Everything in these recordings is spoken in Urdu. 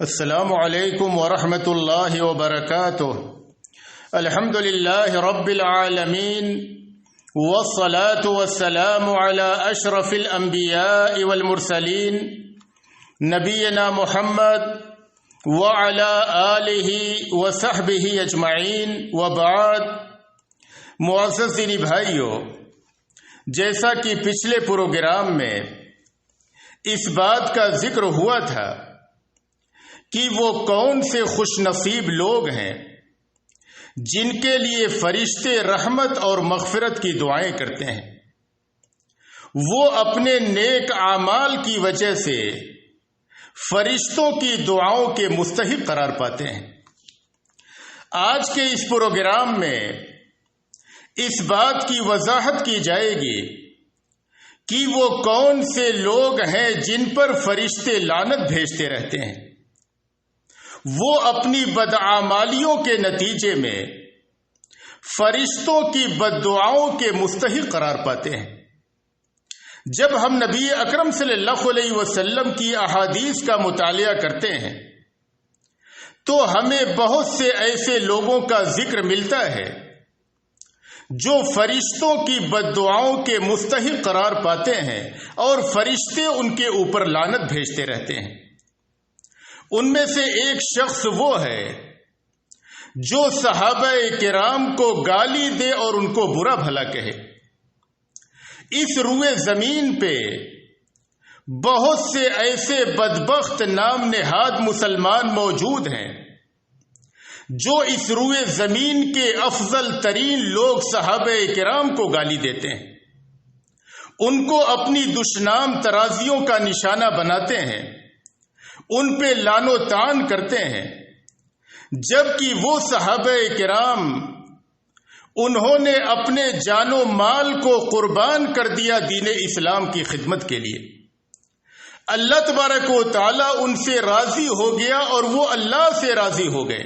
السلام علیکم ورحمۃ اللہ وبرکاتہ۔ الحمد للہ رب العالمین والصلاة والسلام علی اشرف الانبیاء والمرسلین نبینا محمد وعلی آلہ وصحبہ اجمعین وبعد۔ معزز دینی بھائیو، جیسا کہ پچھلے پروگرام میں اس بات کا ذکر ہوا تھا کہ وہ کون سے خوش نصیب لوگ ہیں جن کے لیے فرشتے رحمت اور مغفرت کی دعائیں کرتے ہیں، وہ اپنے نیک اعمال کی وجہ سے فرشتوں کی دعاؤں کے مستحق قرار پاتے ہیں۔ آج کے اس پروگرام میں اس بات کی وضاحت کی جائے گی کہ وہ کون سے لوگ ہیں جن پر فرشتے لعنت بھیجتے رہتے ہیں۔ وہ اپنی بدعمالیوں کے نتیجے میں فرشتوں کی بددعاؤں کے مستحق قرار پاتے ہیں۔ جب ہم نبی اکرم صلی اللہ علیہ وسلم کی احادیث کا مطالعہ کرتے ہیں تو ہمیں بہت سے ایسے لوگوں کا ذکر ملتا ہے جو فرشتوں کی بددعاؤں کے مستحق قرار پاتے ہیں اور فرشتے ان کے اوپر لعنت بھیجتے رہتے ہیں۔ ان میں سے ایک شخص وہ ہے جو صحابہ کرام کو گالی دے اور ان کو برا بھلا کہے۔ اس روئے زمین پہ بہت سے ایسے بدبخت نام نہاد مسلمان موجود ہیں جو اس روئے زمین کے افضل ترین لوگ صحابہ کرام کو گالی دیتے ہیں، ان کو اپنی دشنام ترازیوں کا نشانہ بناتے ہیں، ان پہ لعن و طعن کرتے ہیں، جبکہ وہ صحابہ کرام انہوں نے اپنے جان و مال کو قربان کر دیا دین اسلام کی خدمت کے لیے۔ اللہ تبارک و تعالی ان سے راضی ہو گیا اور وہ اللہ سے راضی ہو گئے۔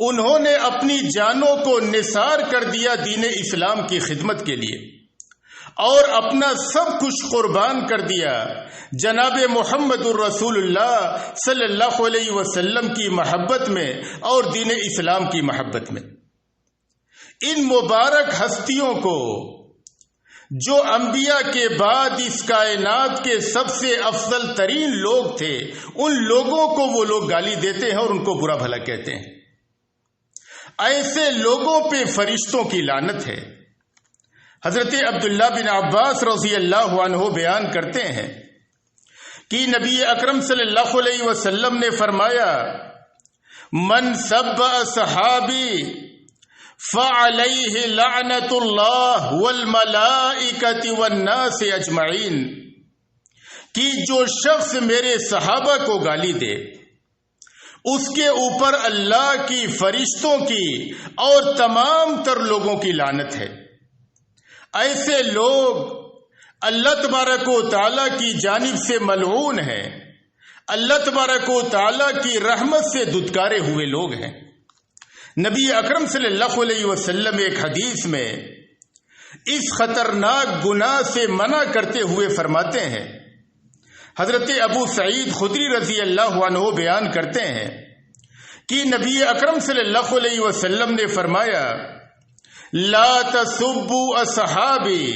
انہوں نے اپنی جانوں کو نثار کر دیا دین اسلام کی خدمت کے لیے اور اپنا سب کچھ قربان کر دیا جناب محمد الرسول اللہ صلی اللہ علیہ وسلم کی محبت میں اور دین اسلام کی محبت میں۔ ان مبارک ہستیوں کو جو انبیاء کے بعد اس کائنات کے سب سے افضل ترین لوگ تھے، ان لوگوں کو وہ لوگ گالی دیتے ہیں اور ان کو برا بھلا کہتے ہیں۔ ایسے لوگوں پہ فرشتوں کی لعنت ہے۔ حضرت عبداللہ بن عباس رضی اللہ عنہ بیان کرتے ہیں کہ نبی اکرم صلی اللہ علیہ وسلم نے فرمایا، من سب اصحابی فعلیہ لعنت اللہ والملائکۃ والناس اجمعین، کہ جو شخص میرے صحابہ کو گالی دے اس کے اوپر اللہ کی، فرشتوں کی اور تمام تر لوگوں کی لعنت ہے۔ ایسے لوگ اللہ تبارک و تعالیٰ کی جانب سے ملعون ہیں، اللہ تبارک و تعالیٰ کی رحمت سے دھتکارے ہوئے لوگ ہیں۔ نبی اکرم صلی اللہ علیہ وسلم ایک حدیث میں اس خطرناک گناہ سے منع کرتے ہوئے فرماتے ہیں، حضرت ابو سعید خدری رضی اللہ عنہ بیان کرتے ہیں کہ نبی اکرم صلی اللہ علیہ وسلم نے فرمایا، لا تسبوا اصحابی،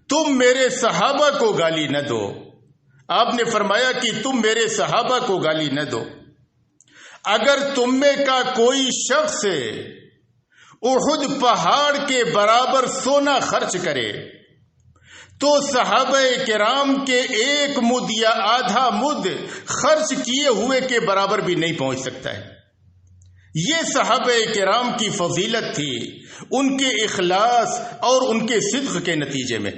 تم میرے صحابہ کو گالی نہ دو۔ آپ نے فرمایا کہ تم میرے صحابہ کو گالی نہ دو۔ اگر تم میں کا کوئی شخص احد پہاڑ کے برابر سونا خرچ کرے تو صحابہ کرام کے ایک مد یا آدھا مد خرچ کیے ہوئے کے برابر بھی نہیں پہنچ سکتا ہے۔ یہ صحابہ کرام کی فضیلت تھی، ان کے اخلاص اور ان کے صدق کے نتیجے میں۔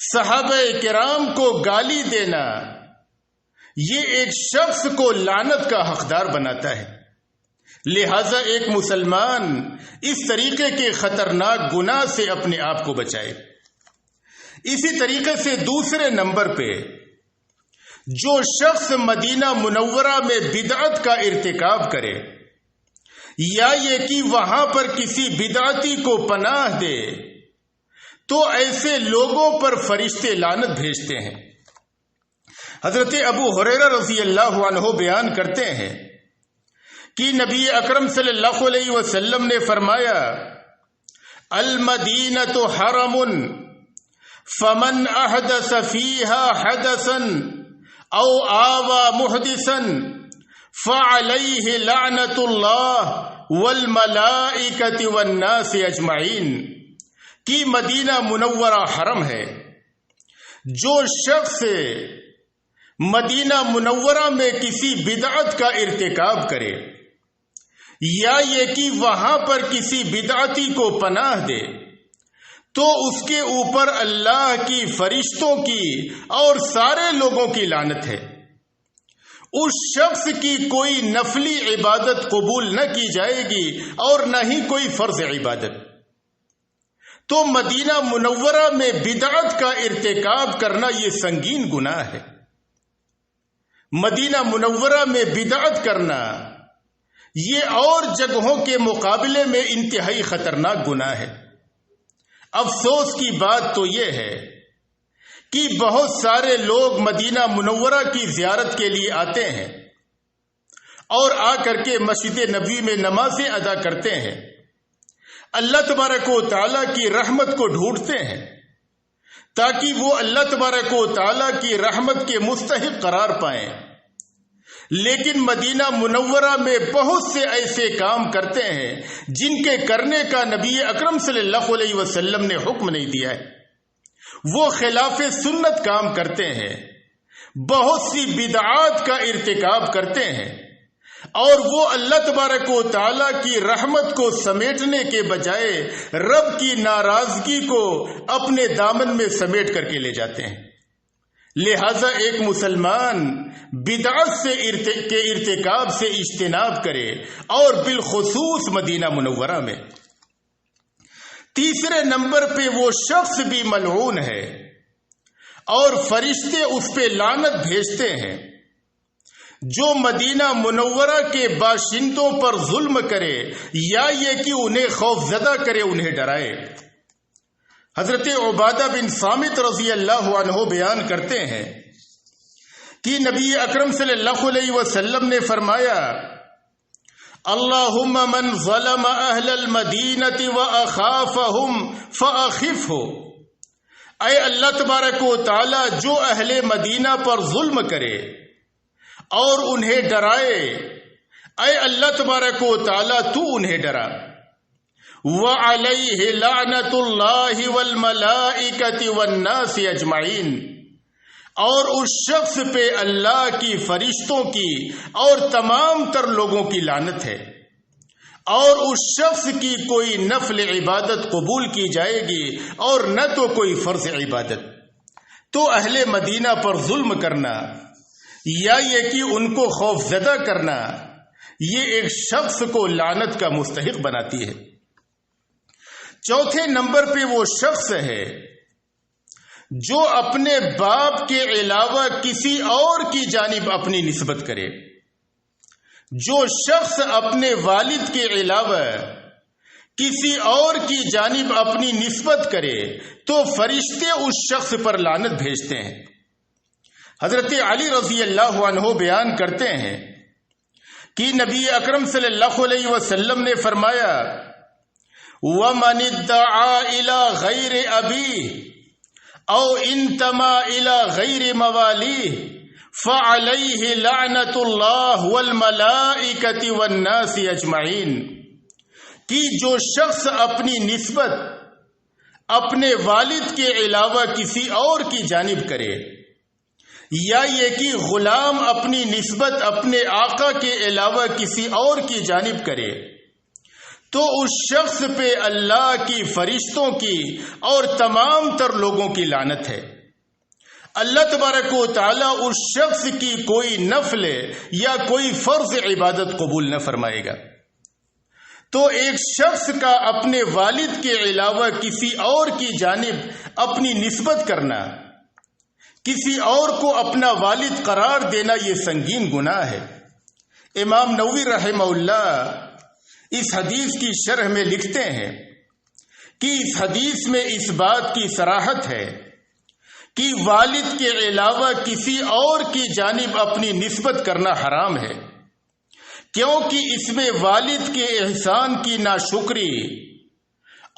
صحابہ کرام کو گالی دینا یہ ایک شخص کو لعنت کا حقدار بناتا ہے، لہذا ایک مسلمان اس طریقے کے خطرناک گناہ سے اپنے آپ کو بچائے۔ اسی طریقے سے دوسرے نمبر پہ جو شخص مدینہ منورہ میں بدعت کا ارتکاب کرے یا یہ کہ وہاں پر کسی بدعتی کو پناہ دے تو ایسے لوگوں پر فرشتے لعنت بھیجتے ہیں۔ حضرت ابو ہریرہ رضی اللہ عنہ بیان کرتے ہیں کہ نبی اکرم صلی اللہ علیہ وسلم نے فرمایا المدینۃ حرم فمن احدث فیها حدثا او آوى محدثا فعليه لعنة الله والملائکۃ والناس اجمعین کہ مدینہ منورہ حرم ہے. جو شخص مدینہ منورہ میں کسی بدعت کا ارتکاب کرے یا یہ کہ وہاں پر کسی بدعتی کو پناہ دے تو اس کے اوپر اللہ کی فرشتوں کی اور سارے لوگوں کی لعنت ہے. اس شخص کی کوئی نفلی عبادت قبول نہ کی جائے گی اور نہ ہی کوئی فرض عبادت. تو مدینہ منورہ میں بدعت کا ارتکاب کرنا یہ سنگین گناہ ہے. مدینہ منورہ میں بدعت کرنا یہ اور جگہوں کے مقابلے میں انتہائی خطرناک گناہ ہے. افسوس کی بات تو یہ ہے کہ بہت سارے لوگ مدینہ منورہ کی زیارت کے لیے آتے ہیں اور آ کر کے مسجد نبوی میں نمازیں ادا کرتے ہیں. اللہ تبارک و تعالیٰ کی رحمت کو ڈھونڈتے ہیں تاکہ وہ اللہ تبارک و تعالیٰ کی رحمت کے مستحق قرار پائیں. لیکن مدینہ منورہ میں بہت سے ایسے کام کرتے ہیں جن کے کرنے کا نبی اکرم صلی اللہ علیہ وسلم نے حکم نہیں دیا ہے. وہ خلاف سنت کام کرتے ہیں، بہت سی بدعات کا ارتکاب کرتے ہیں اور وہ اللہ تبارک و تعالیٰ کی رحمت کو سمیٹنے کے بجائے رب کی ناراضگی کو اپنے دامن میں سمیٹ کر کے لے جاتے ہیں. لہذا ایک مسلمان بدعت کے ارتکاب سے اجتناب کرے اور بالخصوص مدینہ منورہ میں. تیسرے نمبر پہ وہ شخص بھی ملعون ہے اور فرشتے اس پہ لعنت بھیجتے ہیں جو مدینہ منورہ کے باشندوں پر ظلم کرے یا یہ کہ انہیں خوف زدہ کرے، انہیں ڈرائے. حضرت عبادہ بن صامت رضی اللہ عنہ بیان کرتے ہیں کہ نبی اکرم صلی اللہ علیہ وسلم نے فرمایا اللہم من ظلم اہل المدینۃ واخافہم فاخفہ. اے اللہ تبارک و تعالی جو اہل مدینہ پر ظلم کرے اور انہیں ڈرائے، اے اللہ تبارک و تعالی تو انہیں ڈرا. وعلیہ لعنت اللہ والملائکۃ والناس اجمعین. اور اس شخص پہ اللہ کی فرشتوں کی اور تمام تر لوگوں کی لعنت ہے اور اس شخص کی کوئی نفل عبادت قبول کی جائے گی اور نہ تو کوئی فرض عبادت. تو اہل مدینہ پر ظلم کرنا یا یہ کہ ان کو خوف زدہ کرنا یہ ایک شخص کو لعنت کا مستحق بناتی ہے. چوتھے نمبر پہ وہ شخص ہے جو اپنے باپ کے علاوہ کسی اور کی جانب اپنی نسبت کرے. جو شخص اپنے والد کے علاوہ کسی اور کی جانب اپنی نسبت کرے تو فرشتے اس شخص پر لعنت بھیجتے ہیں. حضرت علی رضی اللہ عنہ بیان کرتے ہیں کہ نبی اکرم صلی اللہ علیہ وسلم نے فرمایا وَمَنِ ادَّعَا إِلَى غَيْرِ أَبِيهِ أَوْ انتمى إِلَى غَيْرِ مَوَالِيهِ فَعَلَيْهِ لَعْنَةُ اللَّهِ وَالْمَلَائِكَةِ وَالنَّاسِ أَجْمَعِينَ. کہ جو شخص اپنی نسبت اپنے والد کے علاوہ کسی اور کی جانب کرے یا یہ کہ غلام اپنی نسبت اپنے آقا کے علاوہ کسی اور کی جانب کرے تو اس شخص پہ اللہ کی فرشتوں کی اور تمام تر لوگوں کی لعنت ہے. اللہ تبارک و تعالی اس شخص کی کوئی نفل یا کوئی فرض عبادت قبول نہ فرمائے گا. تو ایک شخص کا اپنے والد کے علاوہ کسی اور کی جانب اپنی نسبت کرنا، کسی اور کو اپنا والد قرار دینا یہ سنگین گناہ ہے. امام نووی رحمہ اللہ اس حدیث کی شرح میں لکھتے ہیں کہ اس حدیث میں اس بات کی صراحت ہے کہ والد کے علاوہ کسی اور کی جانب اپنی نسبت کرنا حرام ہے، کیونکہ اس میں والد کے احسان کی ناشکری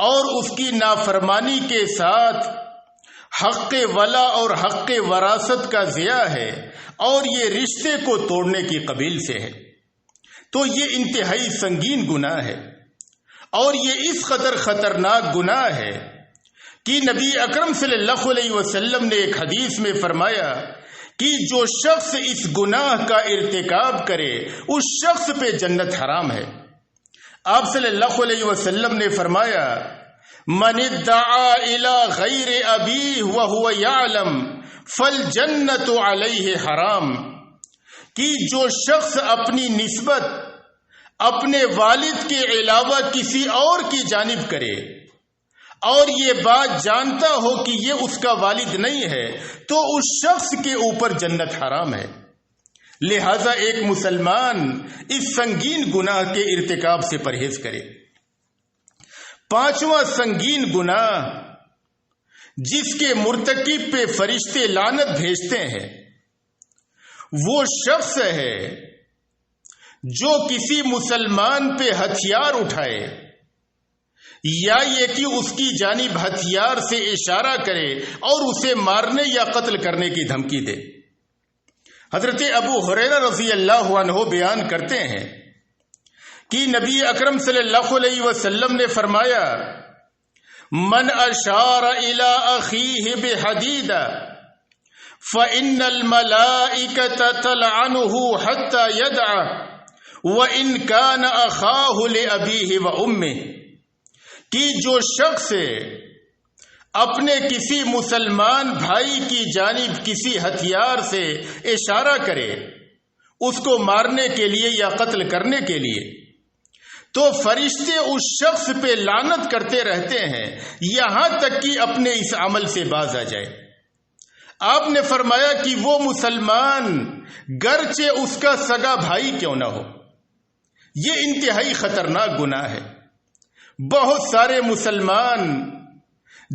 اور اس کی نافرمانی کے ساتھ حق ولا اور حق وراثت کا ضیاع ہے، اور یہ رشتے کو توڑنے کی قبیل سے ہے۔ تو یہ انتہائی سنگین گناہ ہے، اور یہ اس قدر خطرناک گناہ ہے کہ نبی اکرم صلی اللہ علیہ وسلم نے ایک حدیث میں فرمایا کہ جو شخص اس گناہ کا ارتکاب کرے اس شخص پہ جنت حرام ہے۔ آپ صلی اللہ علیہ وسلم نے فرمایا من ادعا الی غیر ابیہ وہو یعلم فالجنت علیہ حرام، کہ جو شخص اپنی نسبت اپنے والد کے علاوہ کسی اور کی جانب کرے اور یہ بات جانتا ہو کہ یہ اس کا والد نہیں ہے، تو اس شخص کے اوپر جنت حرام ہے۔ لہذا ایک مسلمان اس سنگین گناہ کے ارتکاب سے پرہیز کرے۔ پانچواں سنگین گناہ جس کے مرتکب پہ فرشتے لعنت بھیجتے ہیں وہ شخص ہے جو کسی مسلمان پہ ہتھیار اٹھائے یا یہ کہ اس کی جانب ہتھیار سے اشارہ کرے اور اسے مارنے یا قتل کرنے کی دھمکی دے۔ حضرت ابو ہریرہ رضی اللہ عنہ بیان کرتے ہیں کہ نبی اکرم صلی اللہ علیہ وسلم نے فرمایا من اشار الی اخیہ بحدیدہ فإن الملائکۃ تلعنہ حتی یدع وإن کان اخاہ لأبیہ وأمہ، کہ جو شخص اپنے کسی مسلمان بھائی کی جانب کسی ہتھیار سے اشارہ کرے اس کو مارنے کے لیے یا قتل کرنے کے لیے، تو فرشتے اس شخص پہ لعنت کرتے رہتے ہیں یہاں تک کہ اپنے اس عمل سے باز آ جائے۔ آپ نے فرمایا کہ وہ مسلمان گرچہ اس کا سگا بھائی کیوں نہ ہو، یہ انتہائی خطرناک گناہ ہے۔ بہت سارے مسلمان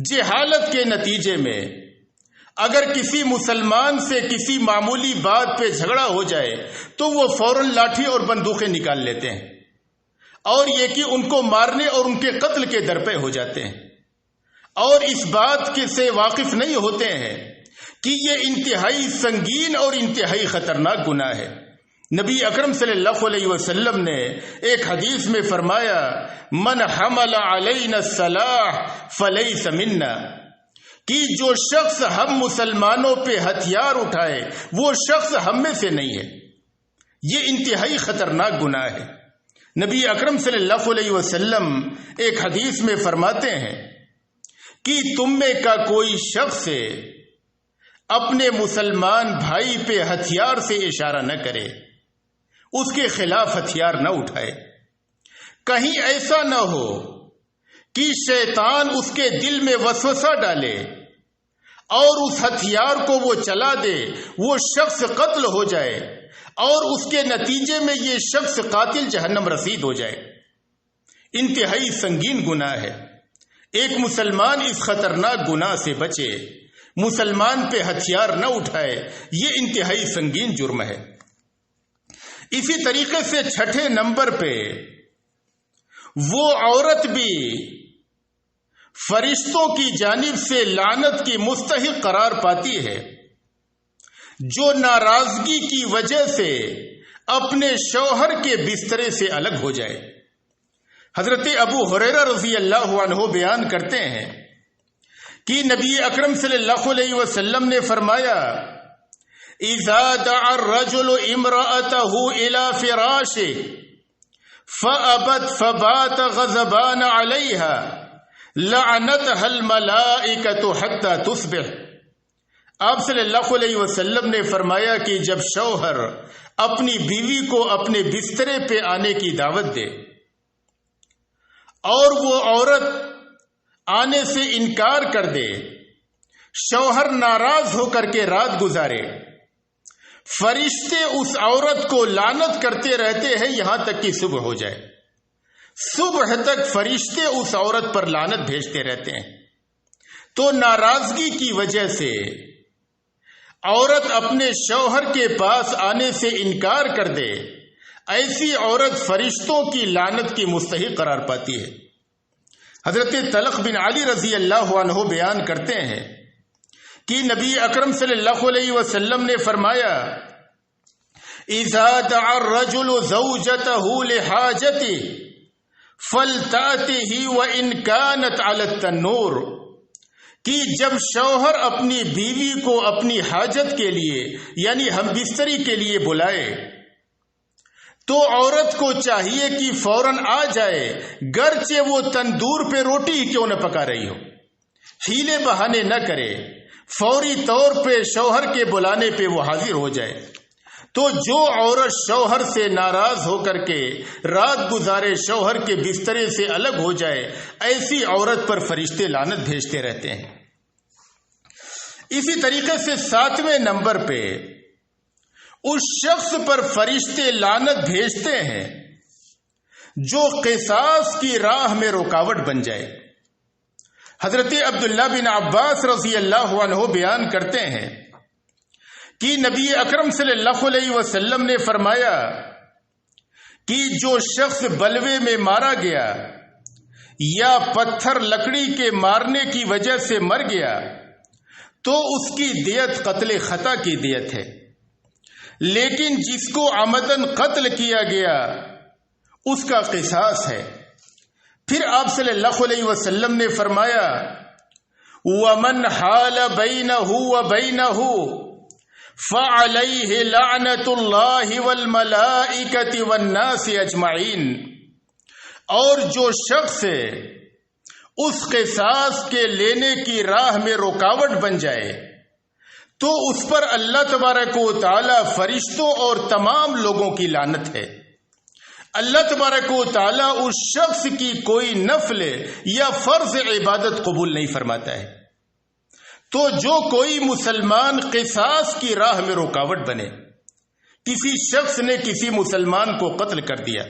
جہالت کے نتیجے میں اگر کسی مسلمان سے کسی معمولی بات پہ جھگڑا ہو جائے تو وہ فوراً لاٹھی اور بندوقیں نکال لیتے ہیں، اور یہ کہ ان کو مارنے اور ان کے قتل کے درپے ہو جاتے ہیں، اور اس بات کے سے واقف نہیں ہوتے ہیں کہ یہ انتہائی سنگین اور انتہائی خطرناک گناہ ہے۔ نبی اکرم صلی اللہ علیہ وسلم نے ایک حدیث میں فرمایا من حمل علینا السلاح فلیس منا، کہ جو شخص ہم مسلمانوں پہ ہتھیار اٹھائے وہ شخص ہم میں سے نہیں ہے۔ یہ انتہائی خطرناک گناہ ہے۔ نبی اکرم صلی اللہ علیہ وسلم ایک حدیث میں فرماتے ہیں کہ تم میں کا کوئی شخص اپنے مسلمان بھائی پہ ہتھیار سے اشارہ نہ کرے، اس کے خلاف ہتھیار نہ اٹھائے، کہیں ایسا نہ ہو کہ شیطان اس کے دل میں وسوسہ ڈالے اور اس ہتھیار کو وہ چلا دے، وہ شخص قتل ہو جائے اور اس کے نتیجے میں یہ شخص قاتل جہنم رسید ہو جائے۔ انتہائی سنگین گناہ ہے۔ ایک مسلمان اس خطرناک گناہ سے بچے، مسلمان پہ ہتھیار نہ اٹھائے، یہ انتہائی سنگین جرم ہے۔ اسی طریقے سے چھٹے نمبر پہ وہ عورت بھی فرشتوں کی جانب سے لعنت کی مستحق قرار پاتی ہے جو ناراضگی کی وجہ سے اپنے شوہر کے بسترے سے الگ ہو جائے۔ حضرت ابو ہریرہ رضی اللہ عنہ بیان کرتے ہیں کہ نبی اکرم صلی اللہ علیہ وسلم نے فرمایا اذا دعا الرجل امرأته الى فراشه فابت فبات غضبان عليها لعنتها الملائکۃ حتى تصبح۔ آپ صلی اللہ علیہ وسلم نے فرمایا کہ جب شوہر اپنی بیوی کو اپنے بسترے پہ آنے کی دعوت دے اور وہ عورت آنے سے انکار کر دے، شوہر ناراض ہو کر کے رات گزارے، فرشتے اس عورت کو لعنت کرتے رہتے ہیں یہاں تک کہ صبح ہو جائے۔ صبح تک فرشتے اس عورت پر لعنت بھیجتے رہتے ہیں۔ تو ناراضگی کی وجہ سے عورت اپنے شوہر کے پاس آنے سے انکار کر دے، ایسی عورت فرشتوں کی لعنت کی مستحق قرار پاتی ہے۔ حضرت طلق بن علی رضی اللہ عنہ بیان کرتے ہیں کہ نبی اکرم صلی اللہ علیہ وسلم نے فرمایا، اذا دعا الرجل زوجته لحاجته فلتأته وإن كانت على التنور، کہ جب شوہر اپنی بیوی کو اپنی حاجت کے لیے یعنی ہم بستری کے لیے بلائے تو عورت کو چاہیے کہ فوراً آ جائے، گرچہ وہ تندور پہ روٹی ہی کیوں نہ پکا رہی ہو، ہیلے بہانے نہ کرے، فوری طور پہ شوہر کے بلانے پہ وہ حاضر ہو جائے۔ تو جو عورت شوہر سے ناراض ہو کر کے رات گزارے، شوہر کے بسترے سے الگ ہو جائے، ایسی عورت پر فرشتے لعنت بھیجتے رہتے ہیں۔ اسی طریقے سے 7ویں نمبر پہ اس شخص پر فرشتے لعنت بھیجتے ہیں جو قصاص کی راہ میں رکاوٹ بن جائے۔ حضرت عبداللہ بن عباس رضی اللہ عنہ بیان کرتے ہیں کہ نبی اکرم صلی اللہ علیہ وسلم نے فرمایا کہ جو شخص بلوے میں مارا گیا یا پتھر لکڑی کے مارنے کی وجہ سے مر گیا تو اس کی دیت قتل خطا کی دیت ہے، لیکن جس کو عمدن قتل کیا گیا اس کا قصاص ہے۔ پھر آپ صلی اللہ علیہ وسلم نے فرمایا، وَمَنْ حَالَ بَيْنَهُ وَبَيْنَهُ فَعَلَيْهِ لَعْنَةُ اللَّهِ وَالْمَلَائِكَةِ وَالنَّاسِ أَجْمَعِينَ، اور جو شخص اس قصاص کے لینے کی راہ میں رکاوٹ بن جائے تو اس پر اللہ تبارک و تعالی فرشتوں اور تمام لوگوں کی لعنت ہے۔ اللہ تبارک و تعالی اس شخص کی کوئی نفل یا فرض عبادت قبول نہیں فرماتا ہے۔ تو جو کوئی مسلمان قصاص کی راہ میں رکاوٹ بنے، کسی شخص نے کسی مسلمان کو قتل کر دیا،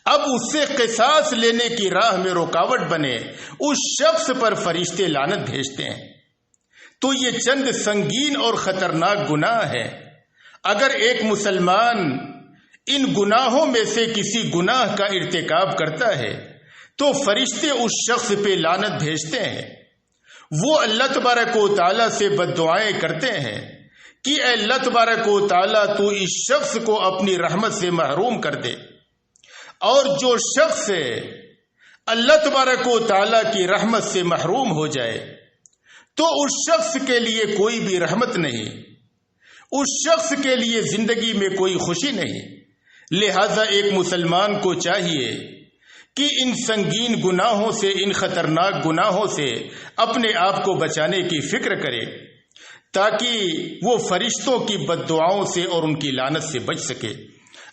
اب اس سے قصاص لینے کی راہ میں رکاوٹ بنے، اس شخص پر فرشتے لعنت بھیجتے ہیں۔ تو یہ چند سنگین اور خطرناک گناہ ہے۔ اگر ایک مسلمان ان گناہوں میں سے کسی گناہ کا ارتکاب کرتا ہے تو فرشتے اس شخص پہ لعنت بھیجتے ہیں۔ وہ اللہ تبارک و تعالیٰ سے بد دعائیں کرتے ہیں کہ اے اللہ تبارک و تعالیٰ تو اس شخص کو اپنی رحمت سے محروم کر دے، اور جو شخص اللہ تبارک و تعالیٰ کی رحمت سے محروم ہو جائے تو اس شخص کے لیے کوئی بھی رحمت نہیں، اس شخص کے لیے زندگی میں کوئی خوشی نہیں۔ لہذا ایک مسلمان کو چاہیے کہ ان سنگین گناہوں سے، ان خطرناک گناہوں سے اپنے آپ کو بچانے کی فکر کرے تاکہ وہ فرشتوں کی بد دعاؤں سے اور ان کی لعنت سے بچ سکے۔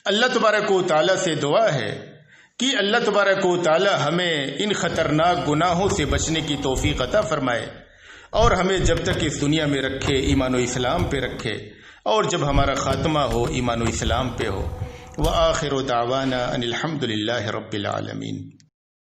اللہ تبارک و تعالیٰ سے دعا ہے کہ اللہ تبارک و تعالیٰ ہمیں ان خطرناک گناہوں سے بچنے کی توفیق عطا فرمائے، اور ہمیں جب تک اس دنیا میں رکھے ایمان و اسلام پہ رکھے، اور جب ہمارا خاتمہ ہو ایمان و اسلام پہ ہو۔ وآخر دعوانا ان الحمد للہ رب العالمین۔